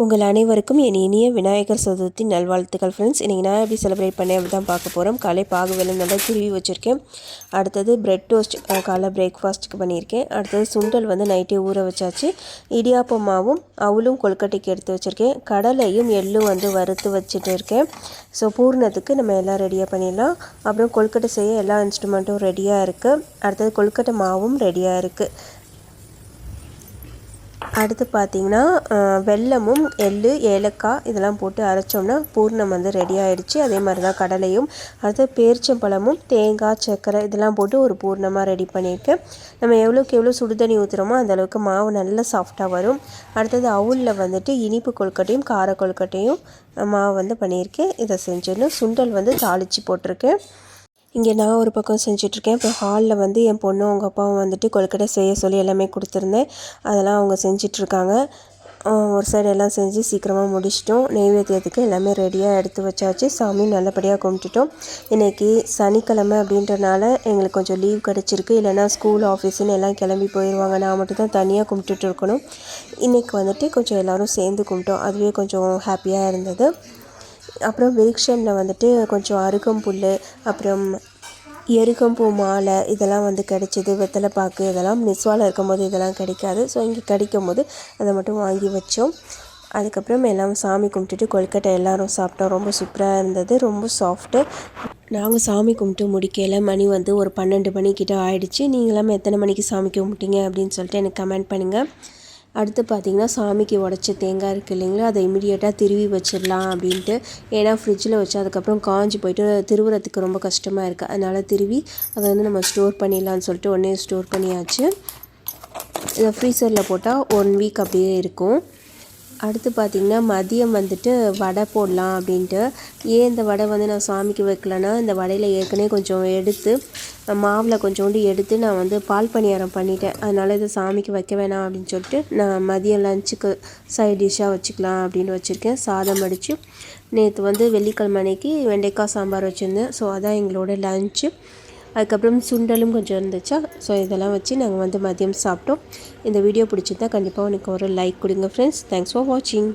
உங்கள் அனைவருக்கும் என் இனிய விநாயகர் சதுர்த்தி நல்வாழ்த்துக்கள் ஃப்ரெண்ட்ஸ். இன்றைக்கி நான் எப்படி செலிப்ரேட் பண்ணேன் அப்படி தான் பார்க்க போகிறோம். காலை பாகு வெல்லம் நல்லா துருவி வச்சுருக்கேன். அடுத்தது பிரெட் டோஸ்ட் காலை பிரேக்ஃபாஸ்ட்டுக்கு பண்ணியிருக்கேன். அடுத்தது சுண்டல் நைட்டே ஊற வச்சாச்சு. இடியாப்ப மாவும் அவலும் கொழுக்கட்டைக்கு எடுத்து வச்சுருக்கேன். கடலையும் எள்ளும் வறுத்து வச்சுட்டு இருக்கேன். ஸோ பூர்ணத்துக்கு நம்ம எல்லாம் ரெடியாக பண்ணிடலாம். அப்புறம் கொழுக்கட்டை செய்ய எல்லா இன்ஸ்ட்ருமெண்ட்டும் ரெடியாக இருக்குது. அடுத்தது கொழுக்கட்டை மாவும் ரெடியாக இருக்குது. அடுத்து பார்த்திங்கன்னா வெல்லமும் எள்ளு ஏலக்காய் இதெல்லாம் போட்டு அரைச்சோம்னா பூர்ணம் ரெடி ஆகிடுச்சு. அதே மாதிரி தான் கடலையும். அடுத்து பேரிச்சம்பழமும் தேங்காய் சர்க்கரை இதெல்லாம் போட்டு ஒரு பூர்ணமாக ரெடி பண்ணியிருக்கேன். நம்ம எவ்வளோக்கு எவ்வளோ சுடுதண்ணி ஊற்றுறோமோ அந்தளவுக்கு மாவு நல்லா சாஃப்டாக வரும். அடுத்தது அவுலில் இனிப்பு கொழுக்கட்டையும் கார கொழுக்கட்டையும் மாவு பண்ணியிருக்கேன். இதை செஞ்சிடணும். சுண்டல் தாளித்து போட்டிருக்கேன். இங்கே நான் ஒரு பக்கம் செஞ்சிட்ருக்கேன். இப்போ ஹாலில் என் பொண்ணும் அவங்க அப்பாவும் கொழுக்கட்டை செய்ய சொல்லி எல்லாமே கொடுத்துருந்தேன். அதெல்லாம் அவங்க செஞ்சிட்ருக்காங்க. ஒரு சைடு எல்லாம் செஞ்சு சீக்கிரமாக முடிச்சிட்டோம். நெய்வேத்தியத்துக்கு எல்லாமே ரெடியாக எடுத்து வச்சாச்சு. சாமி நல்லபடியாக கும்பிட்டுட்டோம். இன்றைக்கி சனிக்கிழமை அப்படின்றனால எங்களுக்கு கொஞ்சம் லீவ் கிடச்சிருக்கு. இல்லைனா ஸ்கூல் ஆஃபீஸுன்னு எல்லாம் கிளம்பி போயிடுவாங்க. நான் மட்டும் தான் தனியாக கும்பிட்டுட்டு இருக்கணும். இன்றைக்கி கொஞ்சம் எல்லோரும் சேர்ந்து கும்பிட்டோம். அதுவே கொஞ்சம் ஹாப்பியாக இருந்தது. அப்புறம் விருக்ஷனில் கொஞ்சம் அருகம்புல் அப்புறம் எருகம்பூ மாலை இதெல்லாம் கிடைச்சிது. வெத்தலை பாக்கு இதெல்லாம் நிஸ்வாவில் இருக்கும்போது இதெல்லாம் கிடைக்காது. ஸோ இங்கே கிடைக்கும் போது அதை மட்டும் வாங்கி வச்சோம். அதுக்கப்புறம் எல்லாம் சாமி கும்பிட்டுட்டு கொழுக்கட்டை எல்லோரும் சாப்பிட்டோம். ரொம்ப சூப்பராக இருந்தது. ரொம்ப சாஃப்ட்டு. நாங்கள் சாமி கும்பிட்டு முடிக்கல மணி ஒரு 12 மணிக்கிட்ட ஆயிடுச்சு. நீங்களாம் எத்தனை மணிக்கு சாமி கும்பிட்டீங்க அப்படின்னு சொல்லிட்டு எனக்கு கமெண்ட் பண்ணுங்கள். அடுத்து பார்த்திங்கன்னா சாமிக்கு உடச்ச தேங்காய் இருக்குது இல்லைங்களா, அதை இமிடியேட்டாக திருவி வச்சிடலாம் அப்படின்ட்டு. ஏன்னா ஃப்ரிட்ஜில் வச்சு அதுக்கப்புறம் காஞ்சி போய்ட்டு திருவுறத்துக்கு ரொம்ப கஷ்டமாக இருக்குது. அதனால் திருவி அதை நம்ம ஸ்டோர் பண்ணிடலான்னு சொல்லிட்டு உடனே ஸ்டோர் பண்ணியாச்சு. இதை ஃப்ரீசரில் போட்டால் 1 வீக் அப்படியே இருக்கும். அடுத்து பார்த்திங்கன்னா மதியம் வடை போடலாம் அப்படின்ட்டு. ஏன் இந்த வடை நான் சாமிக்கு வைக்கலன்னா, இந்த வடையில் ஏற்கனவே கொஞ்சம் எடுத்து மாவில் கொஞ்சோண்டு எடுத்து நான் பால் பணியாரம் பண்ணிட்டேன். அதனால் இதை சாமிக்கு வைக்க வேணாம் அப்படின்னு சொல்லிட்டு நான் மதியம் லஞ்சுக்கு சைட் டிஷ்ஷாக வச்சுக்கலாம் அப்படின்னு வச்சுருக்கேன். சாதம் அடித்து நேற்று வெள்ளிக்கிழமை அன்னைக்கு வெண்டைக்காய் சாம்பார் வச்சுருந்தேன். ஸோ அதான் எங்களோட லஞ்சு. அதுக்கப்புறம் சுண்டலும் கொஞ்சம் இருந்துச்சா. ஸோ இதெல்லாம் வச்சு நாங்கள் மதியம் சாப்பிட்டோம். இந்த வீடியோ பிடிச்சிருந்தா கண்டிப்பாக எனக்கு ஒரு லைக் கொடுங்க ஃப்ரெண்ட்ஸ். தேங்க்ஸ் ஃபார் வாட்சிங்.